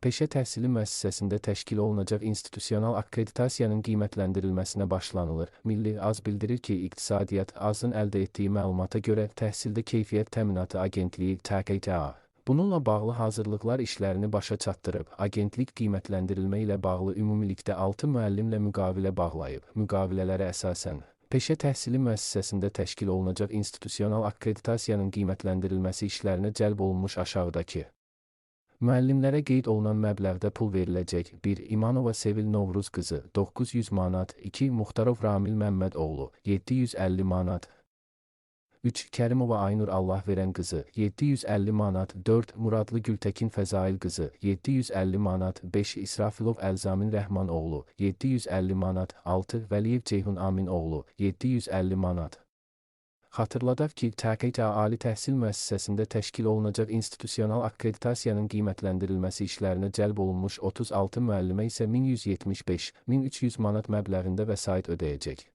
Peşə təhsili müəssisəsində təşkil olunacaq institusional akkreditasiyanın qiymətləndirilməsinə başlanılır. Milli Az bildirir ki, İqtisadiyyat Az-ın əldə etdiyi məlumata görə Təhsildə Keyfiyyət Təminatı Agentliyi (TKTA) bununla bağlı hazırlıqlar işlərini başa çatdırıb. Agentlik qiymətləndirilmə ilə bağlı ümumilikdə 6 müəllimlə müqavilə bağlayıb. Müqavilələrə əsasən, peşə təhsili müəssisəsində təşkil olunacaq institusional akkreditasiyanın qiymətləndirilməsi işlərinə cəlb olunmuş aşağıdakı müəllimlərə qeyd olunan məbləğdə pul veriləcək. 1. İmanova Sevil Novruz qızı 900 manat. 2. Muxtarov Ramil Məmmədoğlu 750 manat. 3. Kərimova Aynur Allahverən qızı 750 manat. 4. Muradlı Gültəkin Fəzail qızı 750 manat. 5. İsrafilov Əlzamin Rəhmanoğlu 750 manat. 6. Vəliyev Ceyhun Aminoğlu 750 manat. Xatırladaq ki, TKTA Ali Təhsil Müəssisəsində təşkil olunacaq institusional akkreditasiyanın qiymətləndirilməsi işlərinə cəlb olunmuş 36 müəllimə isə 1175-1300 manat məbləğində vəsait ödəyəcək.